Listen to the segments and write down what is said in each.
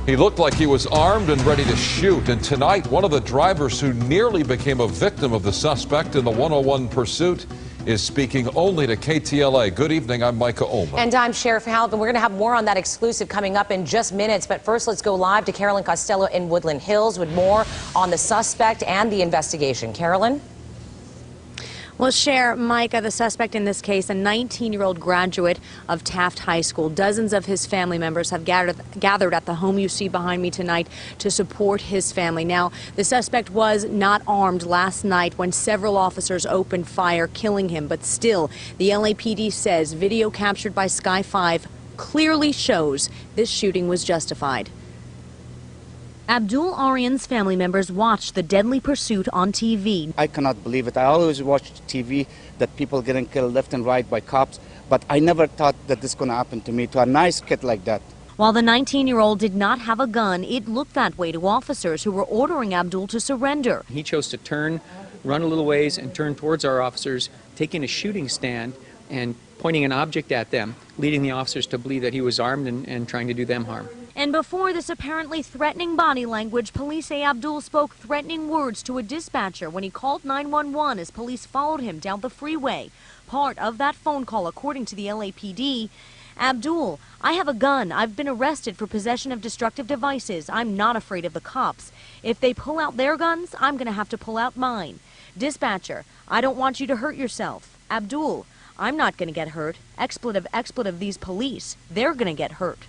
He looked like he was armed and ready to shoot. And tonight, one of the drivers who nearly became a victim of the suspect in the 101 pursuit is speaking only to KTLA. Good evening, I'm Micah Ullman. And I'm Sheriff Halvin. We're going to have more on that exclusive coming up in just minutes. But first, let's go live to Carolyn Costello in Woodland Hills with more on the suspect and the investigation. Carolyn? Well, Micah, the suspect in this case, a 19-year-old graduate of Taft High School. Dozens of his family members have gathered at the home you see behind me tonight to support his family. Now, the suspect was not armed last night when several officers opened fire, killing him. But still, the LAPD says video captured by Sky 5 clearly shows this shooting was justified. Abdul Aryan's family members watched the deadly pursuit on TV. I cannot believe it. I always watch TV that people getting killed left and right by cops, but I never thought that this is going to happen to me, to a nice kid like that. While the 19-year-old did not have a gun, it looked that way to officers who were ordering Abdul to surrender. He chose to turn, run a little ways, and turn towards our officers, taking a shooting stand and pointing an object at them, leading the officers to believe that he was armed and trying to do them harm. And before this apparently threatening body language, police say Abdul spoke threatening words to a dispatcher when he called 911 as police followed him down the freeway. Part of that phone call, according to the LAPD, Abdul, I have a gun. I've been arrested for possession of destructive devices. I'm not afraid of the cops. If they pull out their guns, I'm going to have to pull out mine. Dispatcher, I don't want you to hurt yourself. Abdul, I'm not going to get hurt. Expletive, these police. They're going to get hurt.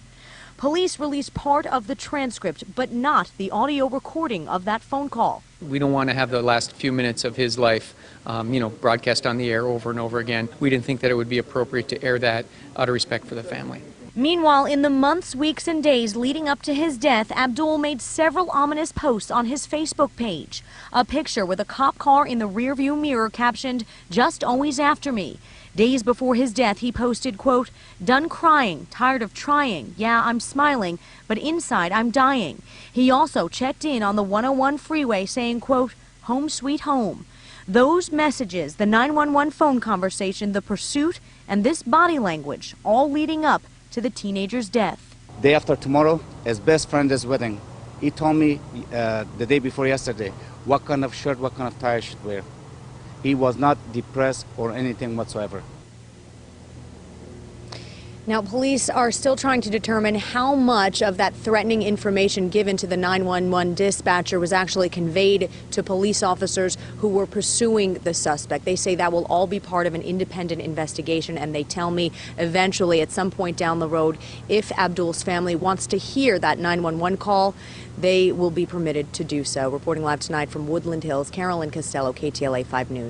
Police released part of the transcript, but not the audio recording of that phone call. We don't want to have the last few minutes of his life, broadcast on the air over and over again. We didn't think that it would be appropriate to air that out of respect for the family. Meanwhile, in the months, weeks, and days leading up to his death, Abdul made several ominous posts on his Facebook page. A picture with a cop car in the rearview mirror captioned, "Just always after me." Days before his death, he posted, quote, "Done crying, tired of trying. Yeah, I'm smiling, but inside I'm dying." He also checked in on the 101 freeway saying, quote, "Home sweet home." Those messages, the 911 phone conversation, the pursuit, and this body language, all leading up to the teenager's death. Day after tomorrow, his best friend's wedding. He told me the day before yesterday what kind of shirt, what kind of tie I should wear. He was not depressed or anything whatsoever. Now, police are still trying to determine how much of that threatening information given to the 911 dispatcher was actually conveyed to police officers who were pursuing the suspect. They say that will all be part of an independent investigation, and they tell me eventually at some point down the road, if Abdul's family wants to hear that 911 call, they will be permitted to do so. Reporting live tonight from Woodland Hills, Carolyn Costello, KTLA 5 News.